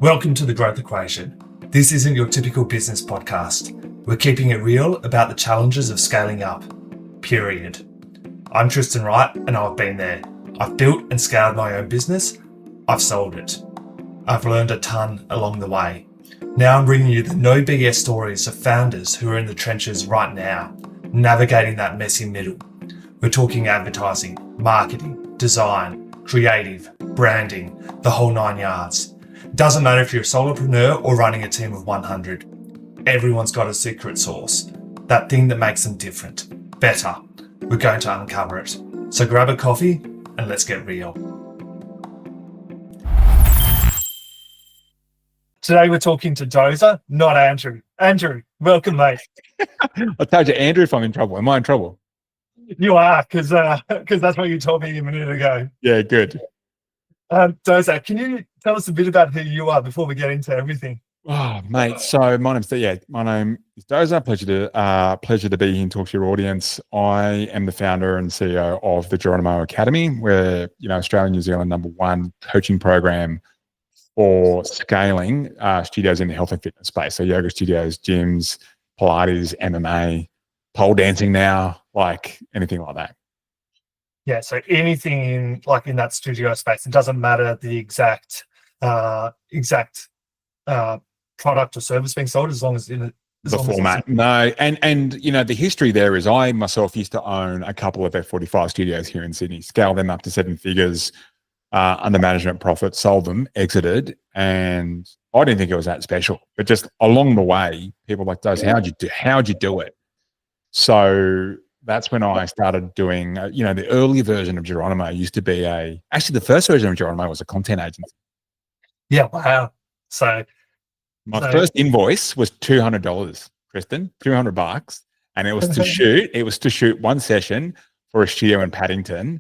Welcome to The Growth Equation. This isn't your typical business podcast. We're keeping it real about the challenges of scaling up, period. I'm Tristan Wright and I've been there. I've built and scaled my own business. I've sold it. I've learned a ton along the way. Now I'm bringing you the no BS stories of founders who are in the trenches right now, navigating that messy middle. We're talking advertising, marketing, design, creative, branding, the whole 9 yards. Doesn't matter if you're a solopreneur or running a team of 100. Everyone's got a secret sauce, that thing that makes them different, better. We're going to uncover it. So grab a coffee and let's get real. Today we're talking to Dosa, not Andrew. Andrew, welcome, mate. I told you, Andrew, if I'm in trouble. Am I in trouble? You are, because that's what you told me a minute ago. Yeah, good. Dosa, can you tell us a bit about who you are before we get into everything? Oh, mate. So my name is Dosa. Pleasure to be here and talk to your audience. I am the founder and CEO of the Geronimo Academy. We're, Australia, New Zealand #1 coaching program for scaling studios in the health and fitness space. So yoga studios, gyms, Pilates, MMA, pole dancing now, like anything like that. Yeah, so anything in that studio space, it doesn't matter the exact product or service being sold, as long as the format. No, and the history there is I myself used to own a couple of F45 studios here in Sydney, scaled them up to 7 figures under management profit, sold them, exited, and I didn't think it was that special. But just along the way, people were like, how'd you do it? So that's when I started doing, the early version of Geronimo used to be the first version of Geronimo was a content agency. Yeah, wow. So my first invoice was $200, Kristen, $200, and it was to shoot one session for a studio in Paddington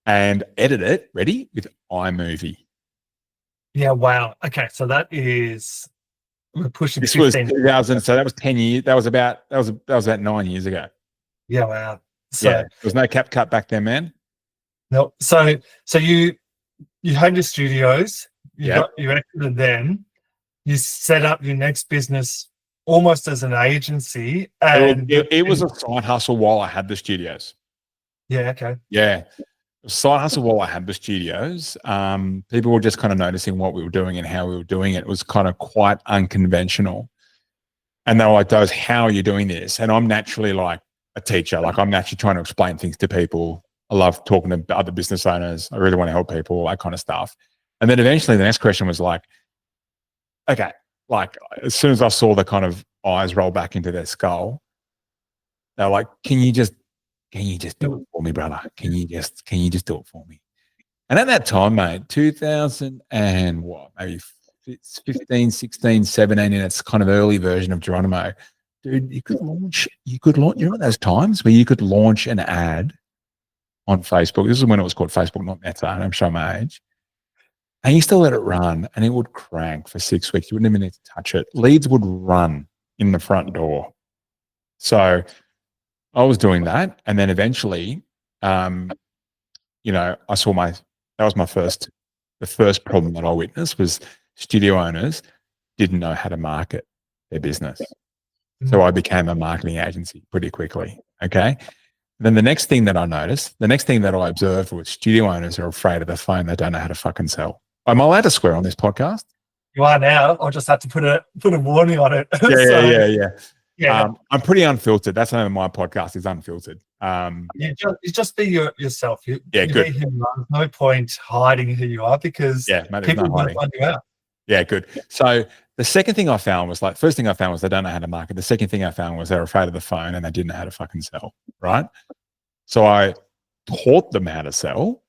and edit it, ready, with iMovie. Yeah, wow. Okay, so we're pushing. This was 2000, so that was 10 years. That was about 9 years ago. Yeah, wow. So there was no cap cut back then, man. No. So you had your studios, you exited them, you set up your next business almost as an agency, and it was a side hustle while I had the studios. Yeah, okay. Yeah. Side hustle while I had the studios. People were just kind of noticing what we were doing and how we were doing it. It was kind of quite unconventional. And they were like, how are you doing this? And I'm naturally like a teacher. Like I'm naturally trying to explain things to people. I love talking to other business owners. I really want to help people, that kind of stuff. And then eventually the next question was like, okay, like as soon as I saw the kind of eyes roll back into their skull, they're like, can you just do it for me, brother? Can you just do it for me? And at that time, mate, 2000 and maybe 15, 16, 17, in its kind of early version of Geronimo, dude, you could launch, those times where you could launch an ad on Facebook. This is when it was called Facebook, not Meta, and I'm showing my age. And you still let it run and it would crank for 6 weeks. You wouldn't even need to touch it. Leads would run in the front door. So I was doing that. And then eventually, I saw the first problem that I witnessed was studio owners didn't know how to market their business. So I became a marketing agency pretty quickly. Okay. Then the next thing that I observed was studio owners are afraid of the phone. They don't know how to fucking sell. Am I allowed to swear on this podcast? You are now. I'll just have to put a warning on it. Yeah. I'm pretty unfiltered. That's the name of my podcast, is Unfiltered. You just be yourself. Good. There's no point hiding who you are, because people will find you out. Yeah, good. So the second thing I found was first thing I found was they don't know how to market. The second thing I found was they're afraid of the phone and they didn't know how to fucking sell, right? So I taught them how to sell,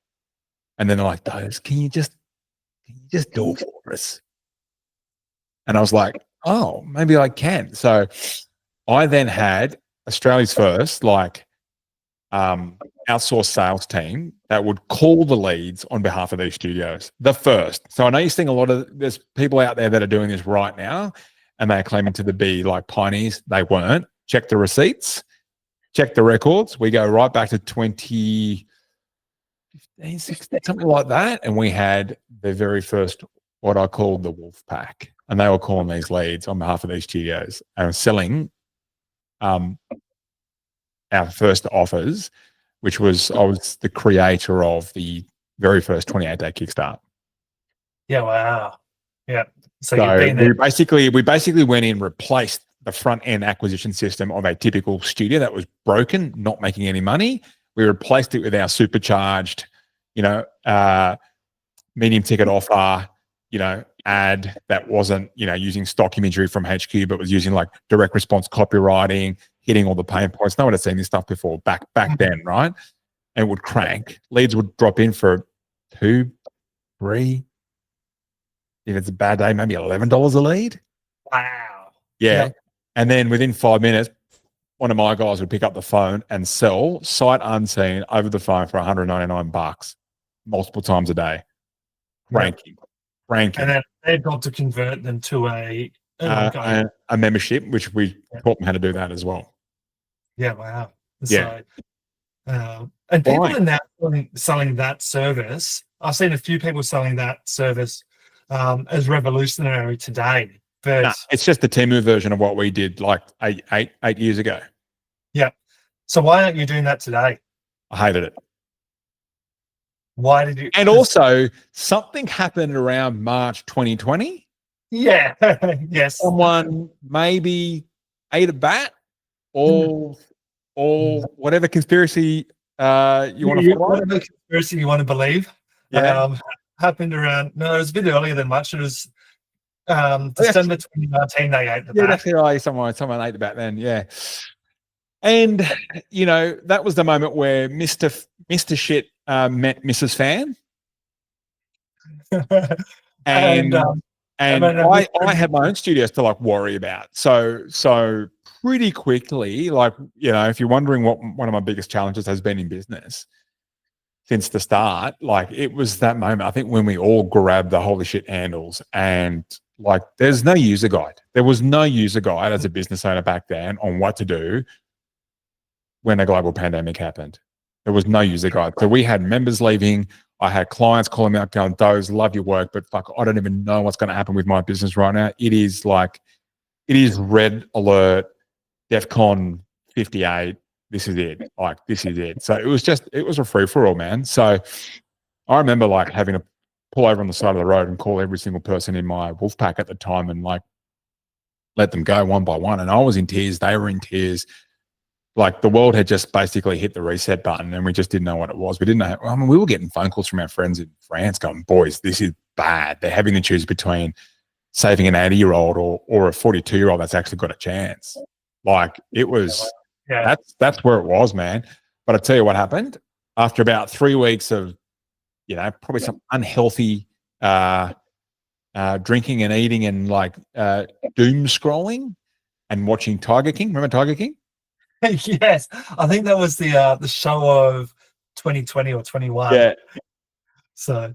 and then they're like, can you just do it for us? And I was like, oh, maybe I can. So I then had Australia's first outsourced sales team that would call the leads on behalf of these studios. The first. So I know you're seeing there's people out there that are doing this right now and they're claiming to be like pioneers. They weren't. Check the receipts, check the records. We go right back to 2015, 16, something like that. And we had the very first what I called the wolf pack, and they were calling these leads on behalf of these studios and selling our first offers, which was I was the creator of the very first 28-day kickstart. Yeah. Wow. Yeah. So you've So been there. we basically went in, replaced the front end acquisition system of a typical studio that was broken, not making any money. We replaced it with our supercharged, medium ticket offer, ad that wasn't, using stock imagery from HQ, but was using like direct response copywriting, hitting all the pain points. No one had seen this stuff before back then, right? And it would crank. Leads would drop in for 2, 3, if it's a bad day, maybe $11 a lead. Wow. Yeah. Yep. And then within 5 minutes, one of my guys would pick up the phone and sell sight unseen over the phone for $199 multiple times a day. Ranking. And then they've got to convert them to a membership, which we taught them how to do that as well. Yeah. Wow. Yeah. So, and people are now selling that service. I've seen a few people selling that service as revolutionary today. But it's just the Temu version of what we did like eight years ago. Yeah. So why aren't you doing that today? I hated it. Why did you? And also, something happened around March 2020. Yeah. Yes. Someone maybe ate a bat or whatever conspiracy you want to follow. Whatever conspiracy you want to believe. Yeah. Happened around. No, it was a bit earlier than March. It was December 2019. They ate the bat. That's right. Someone ate the bat then. Yeah. And that was the moment where Mr. Shit met Mrs. Fan. and I had my own studios to like worry about. So pretty quickly, like, if you're wondering what one of my biggest challenges has been in business since the start, like it was that moment, I think, when we all grabbed the holy shit handles and like, there's no user guide. There was no user guide as a business owner back then on what to do when a global pandemic happened. There was no user guide. So we had members leaving. I had clients calling me up going, "Doze, love your work, but fuck, I don't even know what's going to happen with my business right now." It is red alert, DEFCON 58. This is it. Like, this is it. So it was a free for all, man. So I remember like having to pull over on the side of the road and call every single person in my wolf pack at the time and like let them go one by one. And I was in tears. They were in tears. Like the world had just basically hit the reset button and we just didn't know what it was. We didn't know. I mean, we were getting phone calls from our friends in France going, "Boys, this is bad." They're having to choose between saving an 80-year-old or a 42-year-old that's actually got a chance. Like it was, that's where it was, man. But I tell you what happened after about 3 weeks of, probably some unhealthy drinking and eating and like doom scrolling and watching Tiger King. Remember Tiger King? Yes, I think that was the show of 2020 or 21. Yeah. So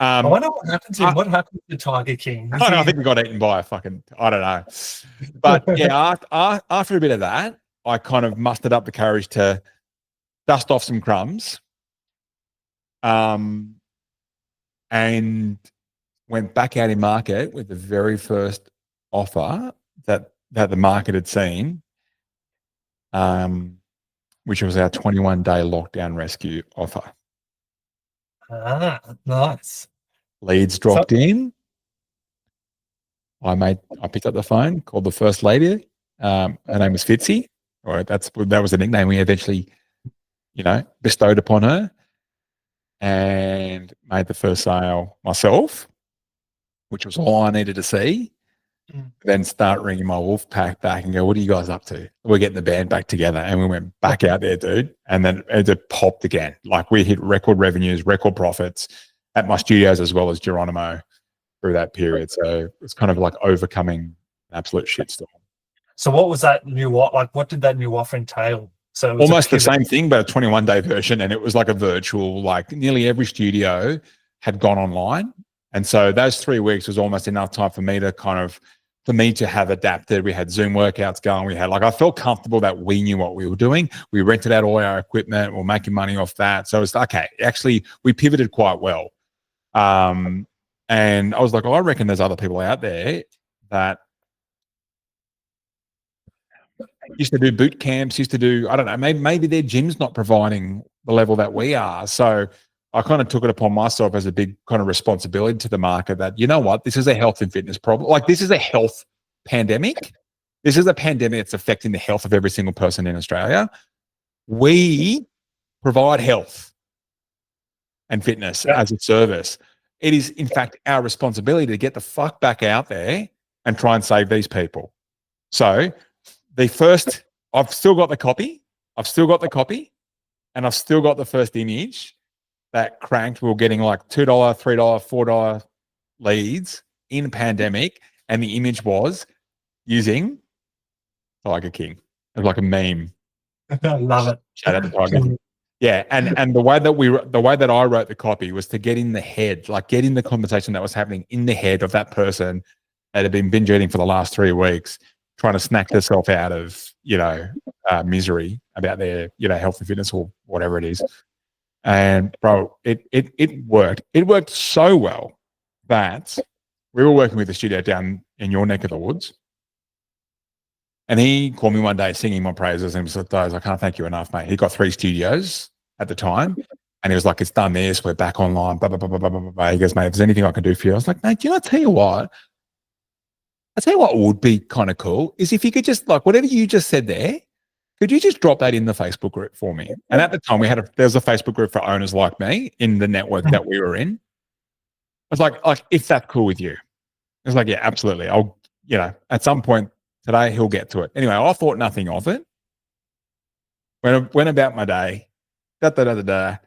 I wonder what happened to him. What happened to Tiger King? I think we got eaten by a fucking, I don't know. But yeah, after a bit of that, I kind of mustered up the courage to dust off some crumbs, and went back out in market with the very first offer that the market had seen. Which was our 21-day lockdown rescue offer. Ah, nice. Leads dropped in. I picked up the phone, called the first lady. Her name was Fitzy, or that was the nickname we eventually, bestowed upon her, and made the first sale myself, which was all I needed to see. Then start ringing my wolf pack back and go, "What are you guys up to?" We're getting the band back together, and we went back out there, dude. And then it popped again. Like we hit record revenues, record profits at my studios as well as Geronimo through that period. So it's kind of like overcoming an absolute shitstorm. So what was that new like? What did that new offer entail? So it was almost the same thing, but a 21-day version, and it was like a virtual. Like nearly every studio had gone online, and so those 3 weeks was almost enough time for me to have adapted. We had Zoom workouts going. We had I felt comfortable that we knew what we were doing. We rented out all our equipment. We're making money off that. So it's okay. Actually, we pivoted quite well. And And I was like, I reckon there's other people out there that used to do boot camps, used to do, I don't know, maybe their gym's not providing the level that we are. So I kind of took it upon myself as a big kind of responsibility to the market that, you know what, this is a health and fitness problem. Like, this is a health pandemic. This is a pandemic that's affecting the health of every single person in Australia. We provide health and fitness as a service. It is, in fact, our responsibility to get the fuck back out there and try and save these people. So I've still got the copy. And I've still got the first image that cranked. We were getting like $2, $3, $4 leads in pandemic. And the image was using Tiger King. It was like a meme. I love it. Shout out to Tiger. Yeah, and the way that I wrote the copy was to get in the head, like get in the conversation that was happening in the head of that person that had been binge eating for the last 3 weeks, trying to snack themselves out of, misery about their, health and fitness or whatever it is. And bro, it worked. It worked so well that we were working with a studio down in your neck of the woods. And he called me one day singing my praises and was like, I can't thank you enough, mate. He got 3 studios at the time. And he was like, it's done this. We're back online. Blah, blah, blah, blah, blah, blah, blah. He goes, mate, if there's anything I can do for you. I was like, mate, I tell you what would be kind of cool is if you could just, like, whatever you just said there, could you just drop that in the Facebook group for me? And at the time there was a Facebook group for owners like me in the network that we were in. I was like, if that's cool with you. I was like, yeah, absolutely. I'll, at some point today he'll get to it. Anyway, I thought nothing of it. Went about my day, got out of the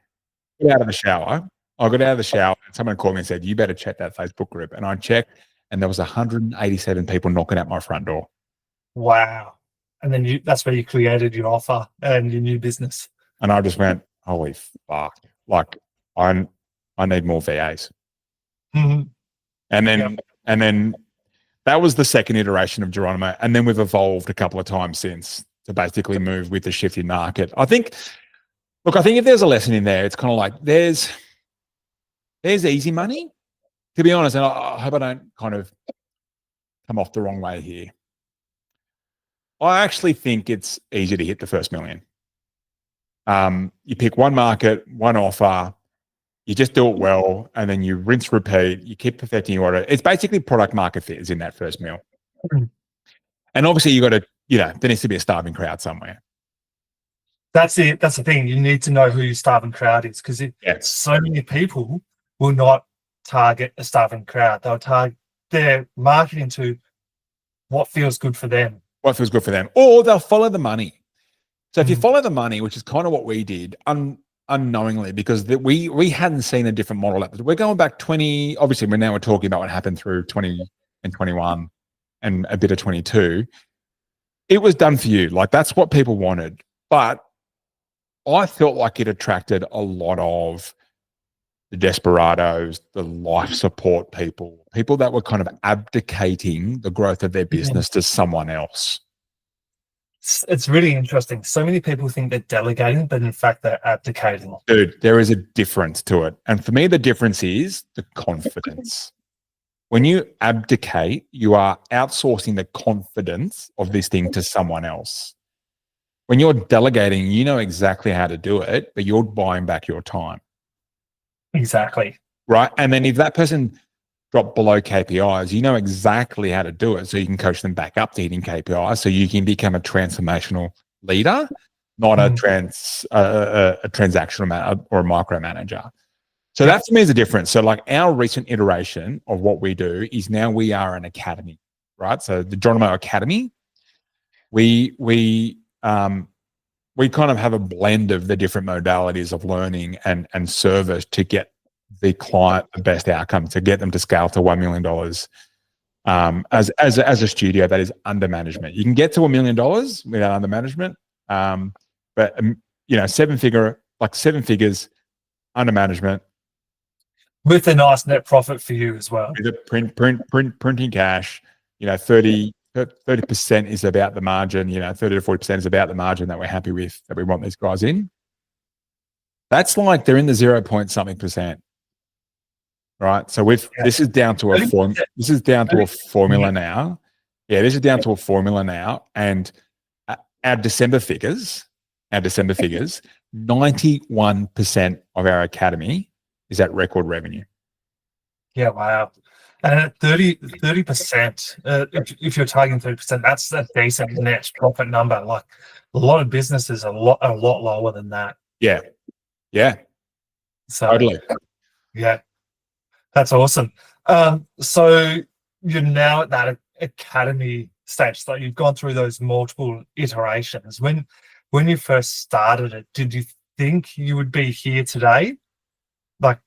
shower. I got out of the shower and someone called me and said, you better check that Facebook group. And I checked and there was 187 people knocking at my front door. Wow. And then that's where you created your offer and your new business. And I just went, holy fuck. Like, I need more VAs. Mm-hmm. And then that was the second iteration of Geronimo. And then we've evolved a couple of times since to basically move with the shift in market. I think if there's a lesson in there, it's kind of like there's easy money, to be honest. And I hope I don't kind of come off the wrong way here. I actually think it's easy to hit the first million. You pick one market, one offer, you just do it well, and then you rinse, repeat, you keep perfecting your order. It's basically product market fit is in that first mil. Mm. And obviously you got to, there needs to be a starving crowd somewhere. That's it. That's the thing. You need to know who your starving crowd is because so many people will not target a starving crowd. They'll target their marketing to what feels good for them. What feels good for them. Or they'll follow the money. So if you follow the money, which is kind of what we did unknowingly, because we hadn't seen a different model. We're going back 20, obviously we're talking about what happened through 20 and 21 and a bit of 22. It was done for you. Like, that's what people wanted. But I felt like it attracted a lot of the desperados, the life support people that were kind of abdicating the growth of their business to someone else. It's really interesting. So many people think they're delegating, but in fact, they're abdicating. Dude, there is a difference to it. And for me, the difference is the confidence. When you abdicate, you are outsourcing the confidence of this thing to someone else. When you're delegating, you know exactly how to do it, but you're buying back your time. Exactly. Right. And then if that person dropped below KPIs, you know exactly how to do it. So you can coach them back up to hitting KPIs. So you can become a transformational leader, not a transactional or a micromanager. So that for me is the difference. So like our recent iteration of what we do is now we are an academy, right? So the Geronimo Academy, we kind of have a blend of the different modalities of learning and service to get the client the best outcome, to get them to scale to $1 million as a studio that is under management. You can get to $1 million without under management, but seven figures under management with a nice net profit for you as well. With a printing cash, 30% is about the margin, 30 to 40% is about the margin that we're happy with, that we want these guys in. That's like they're in the 0 point something percent. right? So Yeah. this is down to a form. This is down to a formula now. Yeah, this is down to a formula now, and our December figures, 91% of our academy is at record revenue. Yeah, wow. And at 30%, if you're targeting 30%, that's a decent net profit number. Like a lot of businesses are a lot lower than that. Yeah. So Totally. yeah, that's awesome. So you're now at that academy stage. So you've gone through those multiple iterations. When you first started it, did you think you would be here today? Like,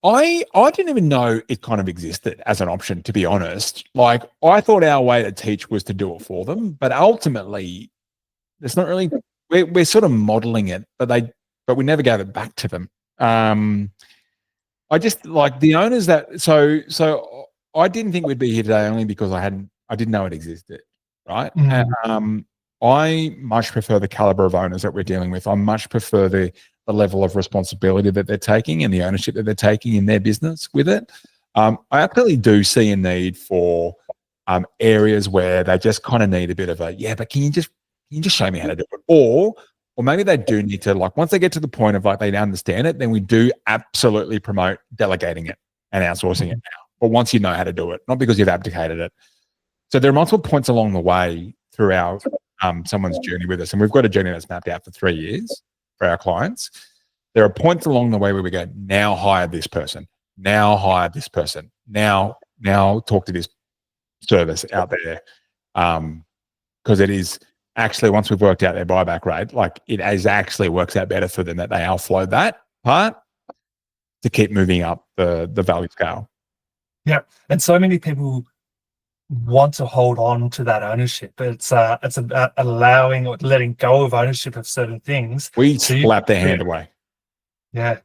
I didn't even know it kind of existed as an option, to be honest. Like, I thought our way to teach was to do it for them, but ultimately, it's not really. We're sort of modeling it, but we never gave it back to them. I just like the owners that so I didn't think we'd be here today only because I didn't know it existed, right? I much prefer the caliber of owners that we're dealing with. I much prefer the level of responsibility that they're taking and the ownership that they're taking in their business with it. I absolutely do see a need for areas where they just kind of need a bit of a, yeah, but can you just show me how to do it? Or maybe they do need to, like, once they get to the point of like they understand it, then we do absolutely promote delegating it and outsourcing it now. But once you know how to do it, not because you've abdicated it. So there are multiple points along the way throughout someone's journey with us. And we've got a journey that's mapped out for 3 years for our clients. There are points along the way where we go, now hire this person, now hire this person, now talk to this service out there. Because it is actually, once we've worked out their buyback rate, like it actually works out better for them that they offload that part to keep moving up the value scale. yeah, and so many people want to hold on to that ownership. It's about allowing or letting go of ownership of certain things. We slap their hand away. Yeah.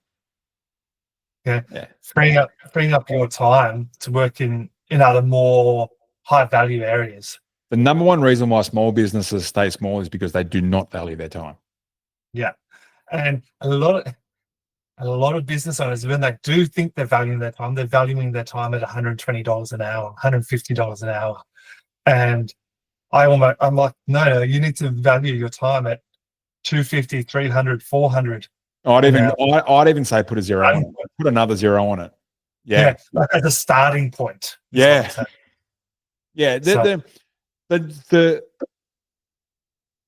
Freeing up your time to work in other more high value areas. The number one reason why small businesses stay small is because they do not value their time. Yeah, and a lot of business owners, when they do think they're valuing their time, they're valuing their time at $120 an hour, $150 an hour, and I'm like, no, you need to value your time at $250, $300, $400. I'd even say put a zero on it. Put another zero on it. Yeah, like as a starting point. Yeah.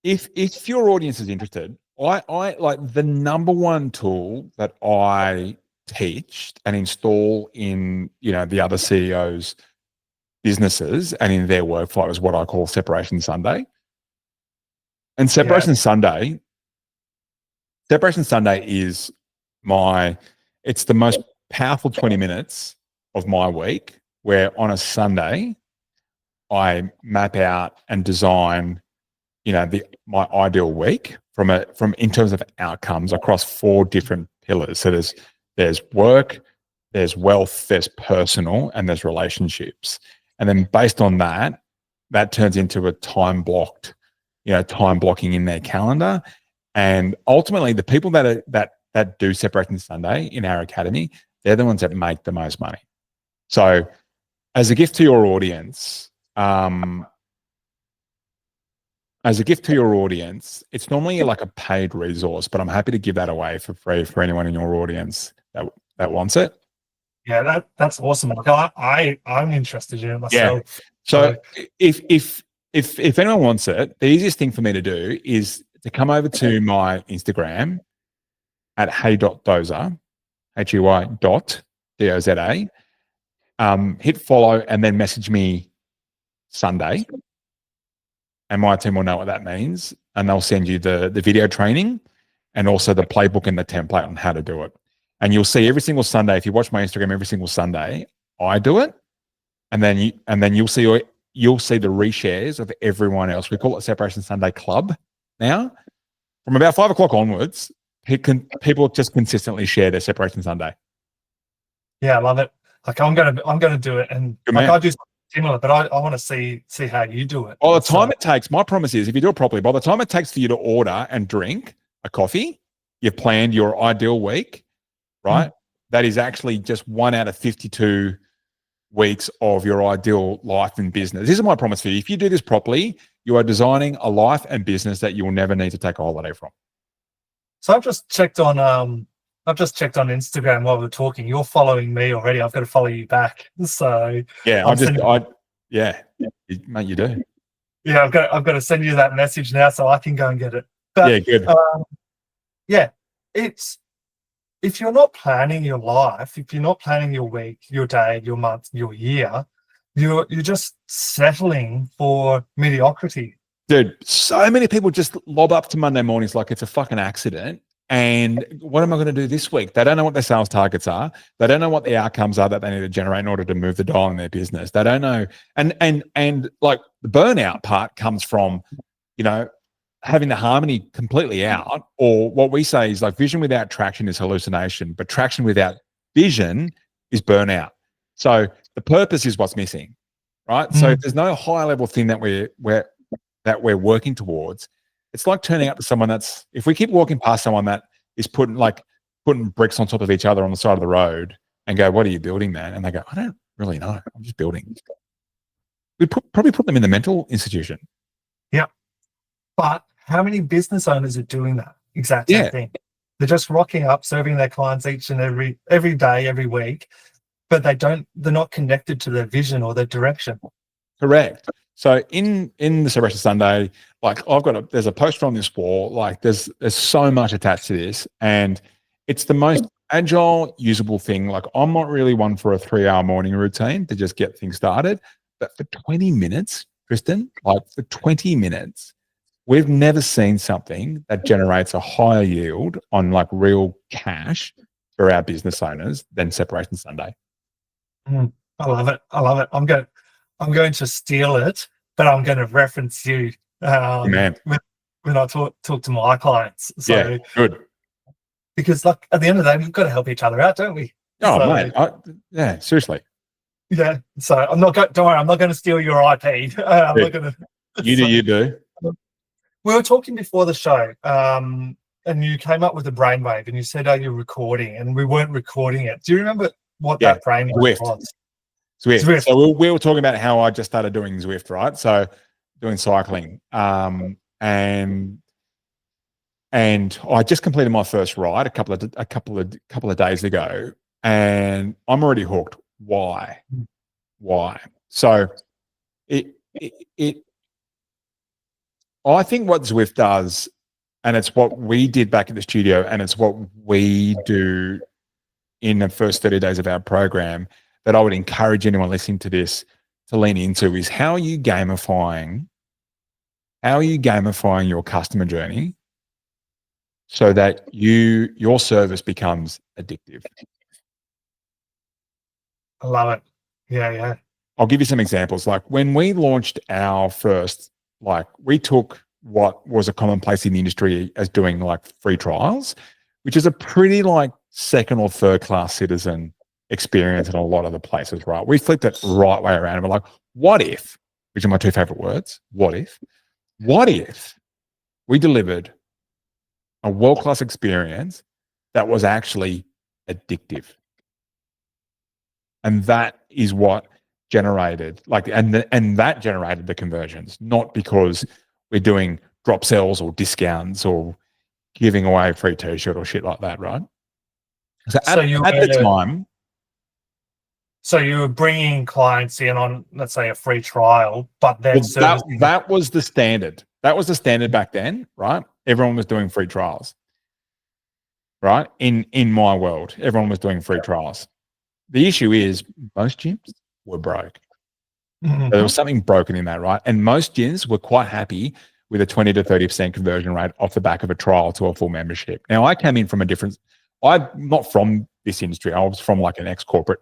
If your audience is interested, I like the number one tool that I teach and install in the other CEOs' businesses and in their workflow is what I call Separation Sunday. And Separation Sunday is it's the most powerful 20 minutes of my week where on a Sunday I map out and design my ideal week from in terms of outcomes across 4 different pillars. So there's work, there's wealth, there's personal, and there's relationships. And then based on that turns into a time blocking in their calendar. And ultimately the people that do Separation Sunday in our academy, they're the ones that make the most money. So as a gift to your audience, it's normally like a paid resource, but I'm happy to give that away for free for anyone in your audience that wants it. Yeah, that's awesome. Like I'm interested in it myself. Yeah. So if anyone wants it, the easiest thing for me to do is to come over to my Instagram at hey.doza, HEY.DOZA, hit follow and then message me Sunday. And my team will know what that means. And they'll send you the video training and also the playbook and the template on how to do it. And you'll see every single Sunday, if you watch my Instagram every single Sunday, I do it. And then you'll see the reshares of everyone else. We call it Separation Sunday Club now. From about 5 o'clock onwards, people just consistently share their Separation Sunday. Yeah, I love it. Like I'm gonna do it, and like I do something similar, but I want to see how you do it. By the time it takes, my promise is, if you do it properly, by the time it takes for you to order and drink a coffee, you've planned your ideal week, right? that is actually just 1 out of 52 weeks of your ideal life and business. This is my promise for you. If you do this properly, you are designing a life and business that you will never need to take a holiday from. So I've just checked on Instagram while we're talking. You're following me already. I've got to follow you back. So Yeah, mate, you do. yeah, I've got to send you that message now so I can go and get it. But Yeah, good. Yeah, it's if you're not planning your life, if you're not planning your week, your day, your month, your year, you're just settling for mediocrity. Dude, so many people just lob up to Monday mornings like it's a fucking accident. And what am I going to do this week? They don't know what their sales targets are. They don't know what the outcomes are that they need to generate in order to move the dial in their business. They don't know. And like the burnout part comes from, having the harmony completely out, or what we say is like vision without traction is hallucination, but traction without vision is burnout. So the purpose is what's missing, right? So if there's no high level thing that we're working towards, it's like turning up to someone if we keep walking past someone that is putting bricks on top of each other on the side of the road and go, "What are you building, man?" And they go, "I don't really know. I'm just building." We'd probably put them in the mental institution. Yeah. But how many business owners are doing that exact same thing? They're just rocking up, serving their clients each and every day, every week, but they're not connected to their vision or their direction. Correct. So in the Celebration Sunday, like there's a poster on this wall, like there's so much attached to this, and it's the most agile, usable thing. Like I'm not really one for a 3-hour morning routine to just get things started, but for 20 minutes, Kristen, like for 20 minutes, we've never seen something that generates a higher yield on like real cash for our business owners than Separation Sunday. I love it. I'm going to steal it, but I'm going to reference you when I talk to my clients. So yeah, good. Because like at the end of the day, we've got to help each other out, don't we? Oh, mate. Yeah, seriously. Yeah. So don't worry, I'm not going to steal your IP. I'm not going to. You do. We were talking before the show, and you came up with a brainwave, and you said, "Are you recording?" And we weren't recording it. Do you remember what that brainwave was? Zwift. So we were talking about how I just started doing Zwift, right? So doing cycling, and I just completed my first ride a couple of days ago, and I'm already hooked. Why? So I think what Zwift does, and it's what we did back at the studio, and it's what we do in the first 30 days of our program, that I would encourage anyone listening to this to lean into, is how are you gamifying your customer journey so that your service becomes addictive. I love it. Yeah. I'll give you some examples. Like when we launched our first, like we took what was a commonplace in the industry as doing like free trials, which is a pretty like second or third class citizen experience in a lot of the places, right? We flipped it right way around and we're like, what if, which are my two favorite words, what if we delivered a world-class experience that was actually addictive? And that is what generated that generated the conversions, not because we're doing drop sells or discounts or giving away a free t-shirt or shit like that, right? So at the time. So you were bringing clients in on, let's say, a free trial, but then that was the standard. That was the standard back then, right? Everyone was doing free trials, right? In my world, everyone was doing free trials. The issue is most gyms were broke. So there was something broken in that, right? And most gyms were quite happy with a 20 to 30% conversion rate off the back of a trial to a full membership. Now, I came in from I'm not from this industry. I was from like an ex-corporate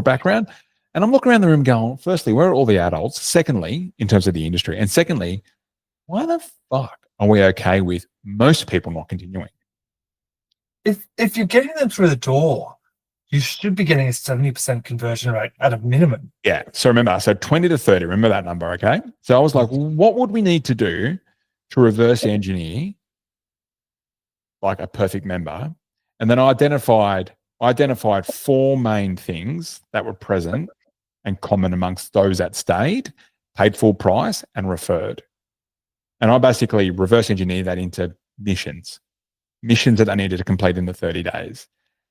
background. And I'm looking around the room going, firstly, where are all the adults? Secondly, in terms of the industry. And secondly, why the fuck are we okay with most people not continuing? If you're getting them through the door, you should be getting a 70% conversion rate at a minimum. Yeah. So remember, 20 to 30, remember that number, okay? So I was like, what would we need to do to reverse engineer like a perfect member? And then I identified I identified 4 main things that were present and common amongst those that stayed, paid full price, and referred. And I basically reverse engineered that into missions that they needed to complete in the 30 days,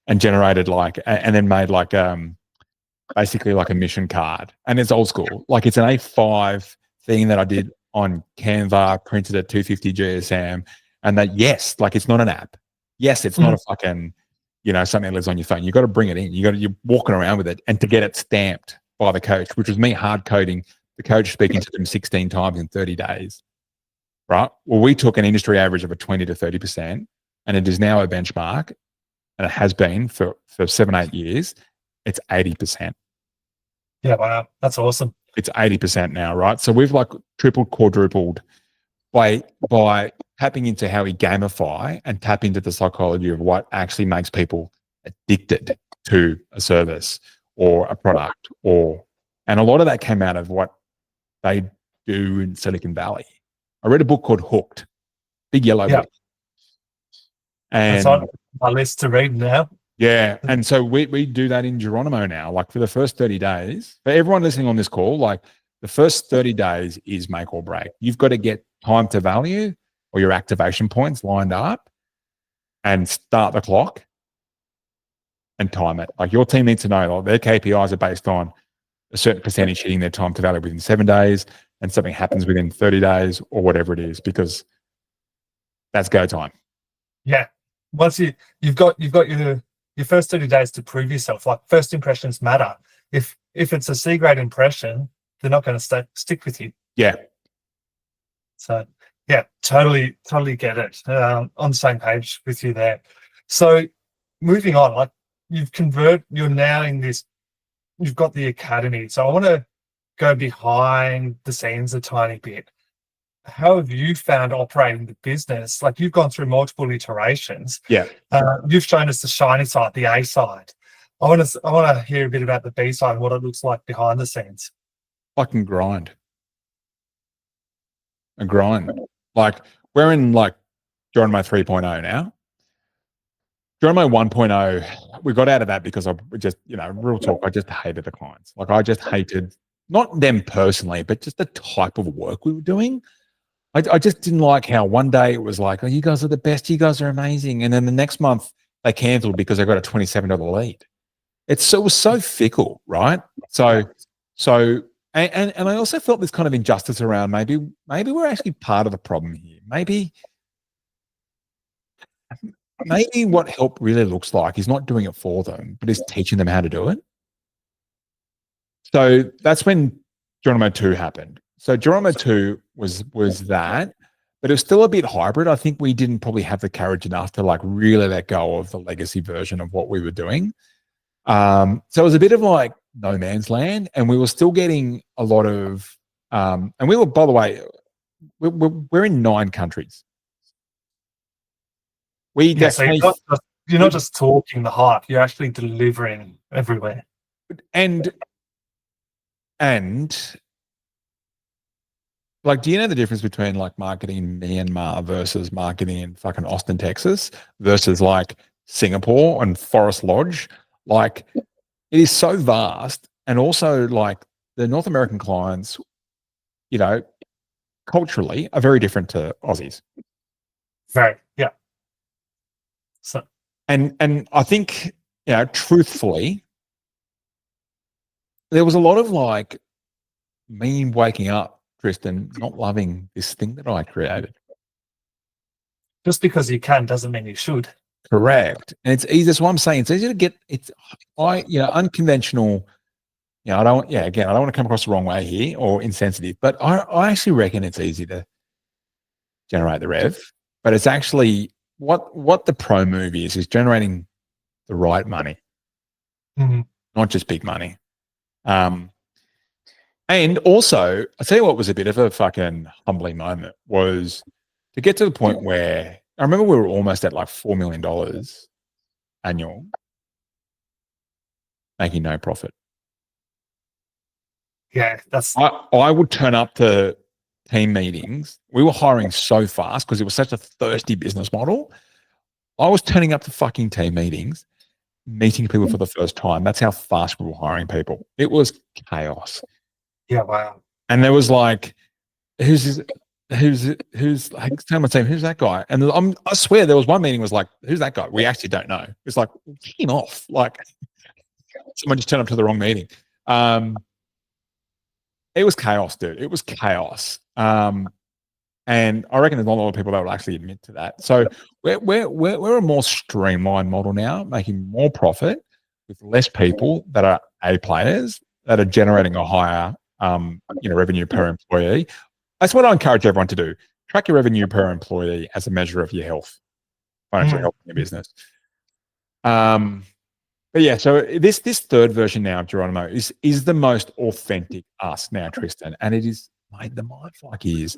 and generated and then made basically like a mission card. And it's old school. Like it's an A5 thing that I did on Canva, printed at 250 GSM. And that, yes, like it's not an app. Yes, it's not a fucking, something that lives on your phone. You got to bring it in. You're walking around with it, and to get it stamped by the coach, which was me hard coding the coach, speaking to them 16 times in 30 days. Right. Well, we took an industry average of a 20 to 30%, and it is now a benchmark, and it has been for 7-8 years. It's 80%. Yeah, wow, that's awesome. It's 80% now, right? So we've like tripled, quadrupled by tapping into how we gamify and tap into the psychology of what actually makes people addicted to a service or a product, and a lot of that came out of what they do in Silicon Valley. I read a book called Hooked, big yellow book. And that's on my list to read now. Yeah. And so we do that in Geronimo now. Like for the first 30 days, for everyone listening on this call, like the first 30 days is make or break. You've got to get time to value or your activation points lined up and start the clock and time it. Like your team needs to know their KPIs are based on a certain percentage hitting their time to value within 7 days, and something happens within 30 days or whatever it is, because that's go time. Yeah. Once you've got your first 30 days to prove yourself. Like first impressions matter. If it's a C grade impression, they're not going to stick with you. Yeah. So yeah, totally get it. On the same page with you there. So moving on, like you're now in this, you've got the academy. So I want to go behind the scenes a tiny bit. How have you found operating the business? Like you've gone through multiple iterations. Yeah. You've shown us the shiny side, the A side. I want to hear a bit about the B side and what it looks like behind the scenes. Fucking grind. A grind. Like we're in like Geronimo 3.0 now. Geronimo 1.0, we got out of that because I just, real talk, I just hated the clients. Like I just hated, not them personally, but just the type of work we were doing. I just didn't like how one day it was like, oh, you guys are the best, you guys are amazing. And then the next month they canceled because they got a $27 lead. It was so fickle, right? So and I also felt this kind of injustice around maybe we're actually part of the problem here. Maybe what help really looks like is not doing it for them, but is teaching them how to do it. So that's when Geronimo 2 happened. So Geronimo 2 was that, but it was still a bit hybrid. I think we didn't probably have the courage enough to like really let go of the legacy version of what we were doing. So it was a bit of like no man's land, and we were still getting a lot of, and we were, by the way, we're in 9 countries. So you're not just talking the hype; you're actually delivering everywhere. And like, do you know the difference between like marketing in Myanmar versus marketing in fucking Austin, Texas versus like Singapore and Forest Lodge? Like, it is so vast. And also like the North American clients, culturally are very different to Aussies. Very, yeah. So, and I think, truthfully, there was a lot of like me waking up, Tristan, not loving this thing that I created. Just because you can doesn't mean you should. Correct. And it's easy. That's what I'm saying. It's easy to get, unconventional. I don't want to come across the wrong way here or insensitive, but I actually reckon it's easy to generate the rev, but it's actually what the pro move is generating the right money, not just big money. And also, I'll tell you what was a bit of a fucking humbling moment was to get to the point where I remember we were almost at like $4 million annual, making no profit. Yeah, I would turn up to team meetings. We were hiring so fast because it was such a thirsty business model. I was turning up to fucking team meetings meeting people for the first time. That's how fast we were hiring people. It was chaos. Yeah, wow. And there was like, who's like, tell my team, who's that guy? And I swear there was one meeting was like, who's that guy? We actually don't know. It's like, kick him off. Like, someone just turned up to the wrong meeting. It was chaos, dude. It was chaos. And I reckon there's not a lot of people that will actually admit to that. So we're a more streamlined model now, making more profit with less people that are A players that are generating a higher revenue per employee. That's what I encourage everyone to do. Track your revenue per employee as a measure of your health, financial health in your business. But yeah, so this third version now of Geronimo is the most authentic us now, Tristan, and it is made the mindfuck is.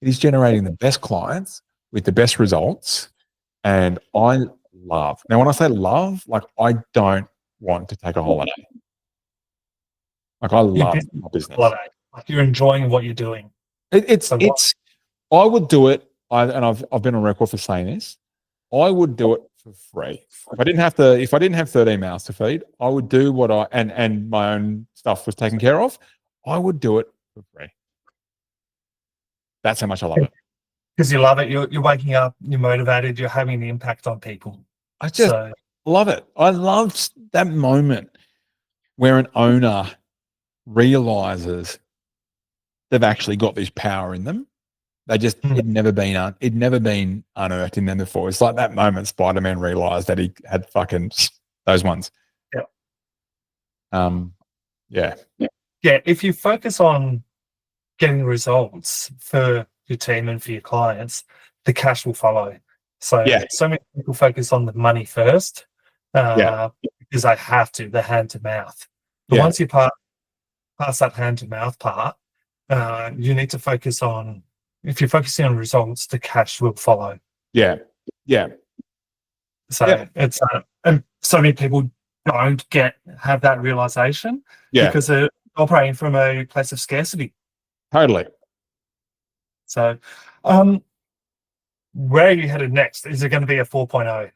It is generating the best clients with the best results. And I love. Now, when I say love, like I don't want to take a holiday. Like I love my business. Like you're enjoying what you're doing. It's. I would do it. I've been on record for saying this. I would do it for free. If I didn't have 13 mouths to feed, I would do what and my own stuff was taken care of. I would do it for free. That's how much I love it. Because you love it. You're waking up, you're motivated, you're having an impact on people. I just love it. I love that moment where an owner realizes they've actually got this power in them. They just it'd never been unearthed in them before. It's like that moment Spider-Man realized that he had fucking those ones. Yeah. Yeah. Yeah. If you focus on getting results for your team and for your clients, the cash will follow. So many people focus on the money first because they have to, the hand to mouth. But once you pass that hand to mouth part, you need to focus on, if you're focusing on results, the cash will follow. Yeah. Yeah. So it's, and so many people don't have that realization because they're operating from a place of scarcity. Totally. So, where are you headed next? Is it going to be a 4.0?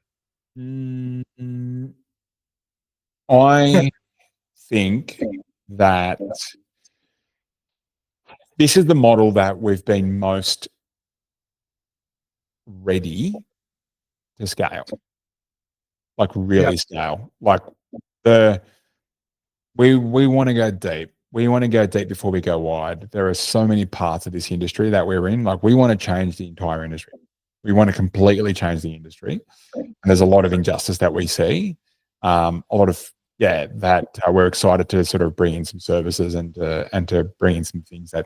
I think that this is the model that we've been most ready to scale, like really scale. Like we want to go deep. We want to go deep before we go wide. There are so many parts of this industry that we're in. Like we want to change the entire industry. We want to completely change the industry. And there's a lot of injustice that we see. A lot of, that we're excited to sort of bring in some services and to bring in some things that,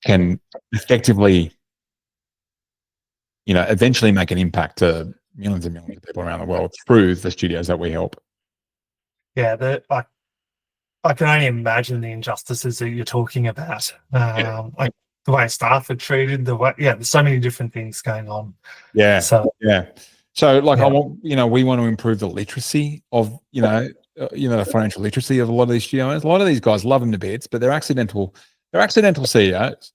can effectively, eventually make an impact to millions and millions of people around the world through the studios that we help. Yeah, I can only imagine the injustices that you're talking about. Like the way staff are treated, there's so many different things going on. So like I want, we want to improve the literacy of, the financial literacy of a lot of these studios. A lot of these guys love them to bits, but they're accidental CEOs.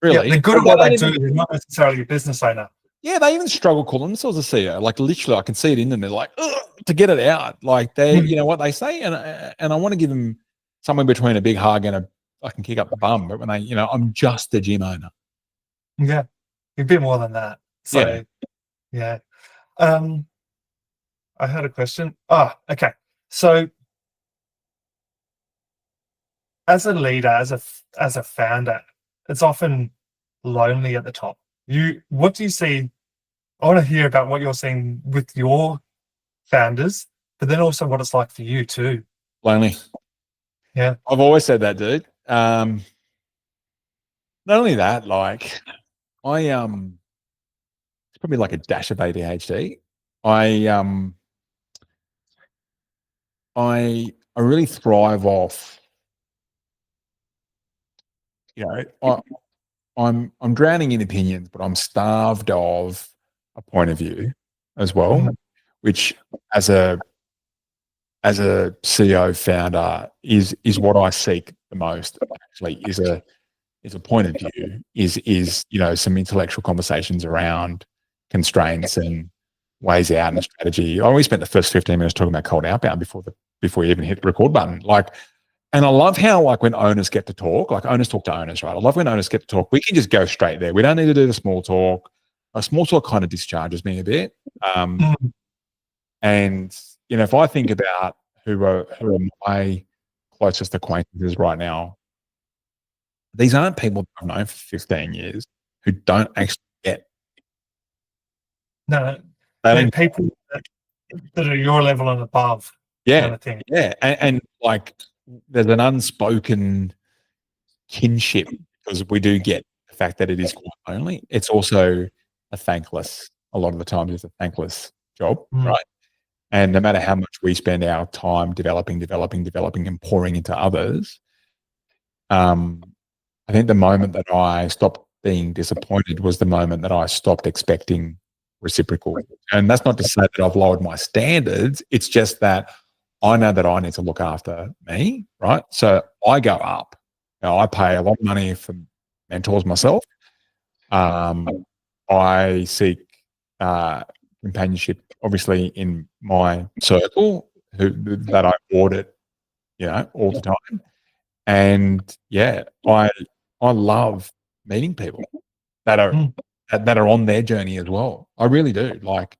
Really, they're good at what they do. They're not necessarily a business owner. Yeah, they even struggle calling themselves a CEO. Like literally, I can see it in them. They're like, to get it out. Like they, what they say, and I want to give them somewhere between a big hug and I can kick up the bum. But when they, I'm just a gym owner. Yeah, a bit more than that. So, I had a question. Okay. So, as a leader, as a founder, it's often lonely at the top. What do you see? I want to hear about what you're seeing with your founders, but then also what it's like for you too. Lonely. Yeah. I've always said that, dude. Not only that, like it's probably like a dash of ADHD. I really thrive off, I'm drowning in opinions, but I'm starved of a point of view as well, which as a CEO founder is what I seek the most. Actually, is a point of view, is some intellectual conversations around constraints and ways out and strategy. I always spent the first 15 minutes talking about cold outbound before you even hit the record button. Like, and I love how, like, when owners get to talk, like owners talk to owners, right? I love when owners get to talk. We can just go straight there. We don't need to do the small talk. A small talk kind of discharges me a bit. And, you know, if I think about who are my closest acquaintances right now, these aren't people that I've known for 15 years who don't actually get. No, They they're don't. people that are your level and above, kind Yeah, of thing. yeah, and like there's an unspoken kinship because we do get the fact that it is quite lonely. It's also a lot of the times it's a thankless job, right? And no matter how much we spend our time developing, and pouring into others, I think the moment that I stopped being disappointed was the moment that I stopped expecting reciprocal. And that's not to say that I've lowered my standards. It's just that I know that I need to look after me, right? So I go up. You know, I pay a lot of money for mentors myself. I seek companionship, obviously, in my circle that I audit, you know, all the time. And yeah, I love meeting people that are on their journey as well. I really do. Like,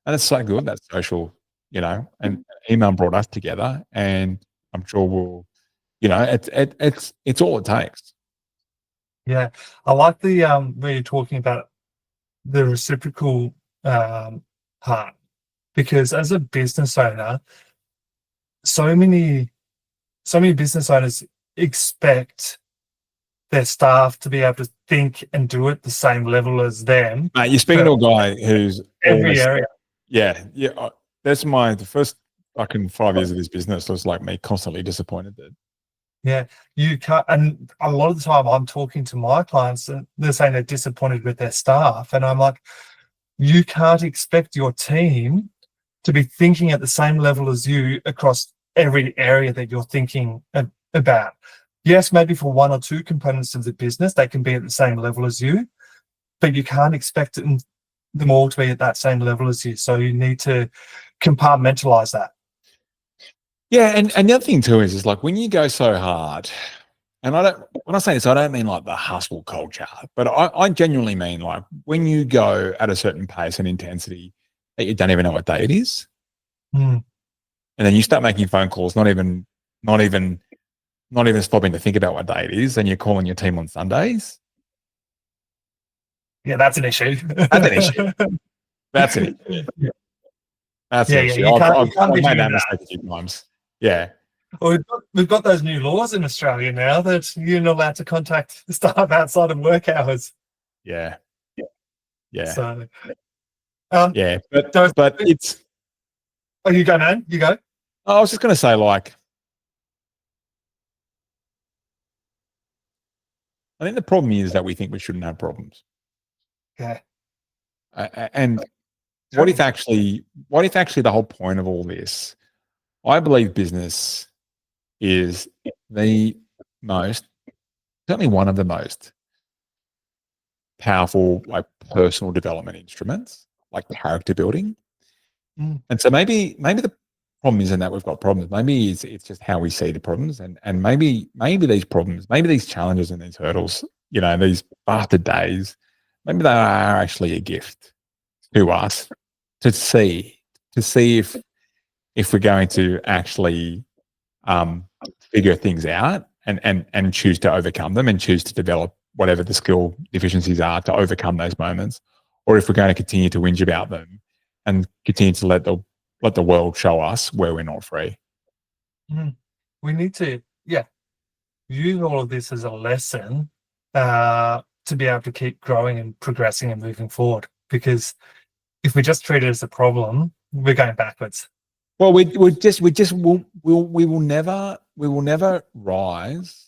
and it's so good that social, you know, and email brought us together, and I'm sure we'll, you know, it's all it takes. Yeah, I like the where you're talking about the reciprocal part, because as a business owner, so many business owners expect their staff to be able to think and do it the same level as them Mate, you're speaking for to a guy who's every almost, area. yeah. That's the first fucking 5 years of this business was like me constantly disappointed that. Yeah, you can't. And a lot of the time, I'm talking to my clients, and they're saying they're disappointed with their staff, and I'm like, you can't expect your team to be thinking at the same level as you across every area that you're thinking about. Yes, maybe for one or two components of the business, they can be at the same level as you, but you can't expect them all to be at that same level as you. So you need to compartmentalize that. Yeah, and the other thing too is like when you go so hard, and when I say this, I don't mean like the hustle culture, but I genuinely mean like when you go at a certain pace and intensity that you don't even know what day it is, Mm. and then you start making phone calls, not even stopping to think about what day it is, and you're calling your team on Sundays. Yeah, that's an issue. That's an issue. That's an issue. That's an Yeah, issue. you I've can't be made doing that that. mistake a few times. Yeah. Well, we've got those new laws in Australia now that you're not allowed to contact staff outside of work hours. Yeah. Yeah. So, Yeah. so But it's, oh, you go, man. You go. I was just going to say, like, I think the problem is that we think we shouldn't have problems. Yeah. And what if actually the whole point of all this, I believe business is the most, certainly one of the most powerful, like, personal development instruments, like character building. And so maybe the problem isn't that we've got problems. Maybe it's just how we see the problems, and maybe these problems, maybe these challenges and these hurdles, you know, these bastard days, maybe they are actually a gift to us to see if we're going to actually figure things out and choose to overcome them and choose to develop whatever the skill deficiencies are to overcome those moments, or if we're going to continue to whinge about them and continue to let the world show us where we're not free. We need to, use all of this as a lesson to be able to keep growing and progressing and moving forward. Because if we just treat it as a problem, we're going backwards. Well, we will never rise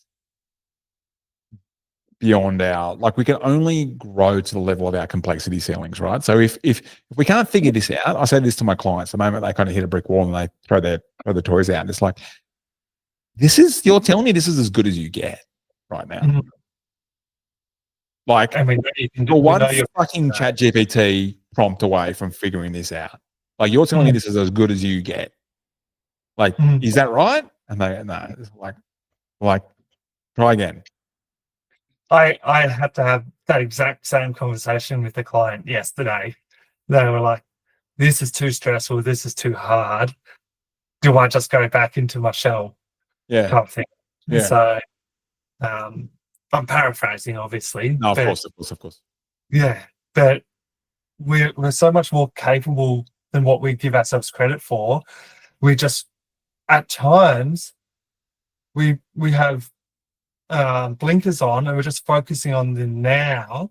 beyond our, like, we can only grow to the level of our complexity ceilings, right? So if we can't figure this out, I say this to my clients the moment they kind of hit a brick wall and they throw the toys out, and it's like, you're telling me this is as good as you get right now. Like, And we know you can do, for we one know you're fucking chat GPT prompt away from figuring this out. Like, you're telling me this is as good as you get. Like, is that right? And they, no, it's like, try again. I had to have that exact same conversation with the client yesterday. They were like, this is too stressful, this is too hard. Do I just go back into my shell? Yeah. Type thing. Yeah. So I'm paraphrasing, obviously. No, of but, course. Yeah. But we're so much more capable than what we give ourselves credit for. We just, at times, we have blinkers on, and we're just focusing on the now,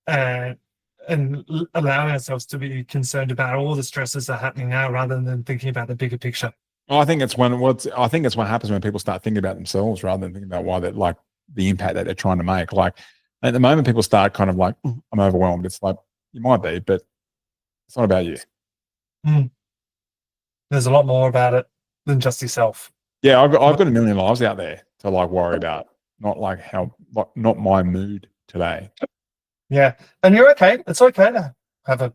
and allowing ourselves to be concerned about all the stresses that are happening now, rather than thinking about the bigger picture. I think it's what happens when people start thinking about themselves rather than thinking about why they're like the impact that they're trying to make. Like, at the moment, people start kind of like, I'm overwhelmed. It's like, you might be, but it's not about you. There's a lot more about it than just yourself. Yeah, I've got a million lives out there to like worry about, not my mood today. Yeah, and you're okay. It's okay to have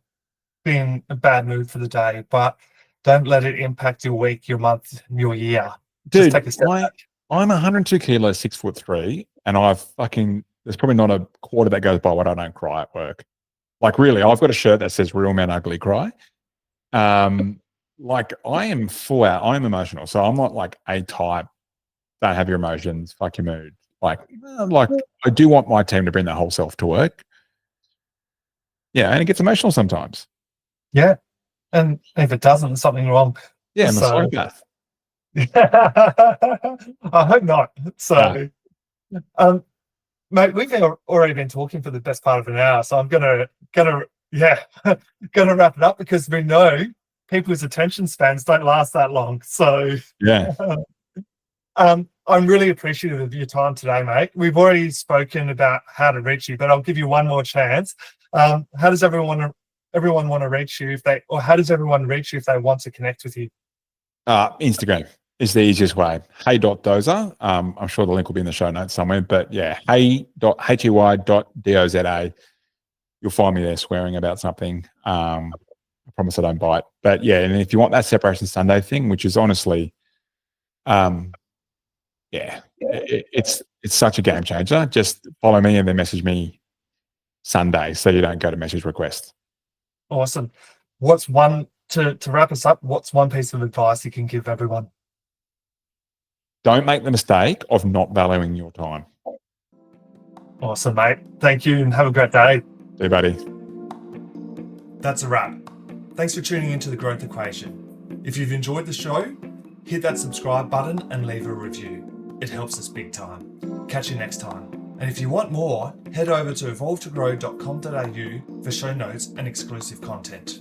be in a bad mood for the day, but don't let it impact your week, your month, your year. Dude, just take a step back. I'm 102 kilos, 6'3", and there's probably not a quarter that goes by when I don't cry at work. Like, really, I've got a shirt that says "Real Men Ugly Cry." Like, I am full out. I am emotional, so I'm not like A type. Don't have your emotions. Fuck your mood. Like I do want my team to bring their whole self to work. Yeah, and it gets emotional sometimes. Yeah, and if it doesn't, there's something wrong. Yeah, I'm a psychopath. I hope not. So, mate, we've already been talking for the best part of an hour, so I'm gonna wrap it up, because we know people's attention spans don't last that long. So yeah, I'm really appreciative of your time today, mate. We've already spoken about how to reach you, but I'll give you one more chance. How does everyone want to reach you how does everyone reach you if they want to connect with you? Instagram is the easiest way. Hey.doza. I'm sure the link will be in the show notes somewhere, but yeah, hey.doza. You'll find me there swearing about something. I promise I don't bite. But yeah, and if you want that Separation Sunday thing, which is honestly, it's such a game changer. Just follow me and then message me Sunday, so you don't go to message request. Awesome. What's one to wrap us up? What's one piece of advice you can give everyone? Don't make the mistake of not valuing your time. Awesome, mate. Thank you, and have a great day. See you, buddy. That's a wrap. Thanks for tuning into The Growth Equation. If you've enjoyed the show, hit that subscribe button and leave a review. It helps us big time. Catch you next time. And if you want more, head over to evolvetogrow.com.au for show notes and exclusive content.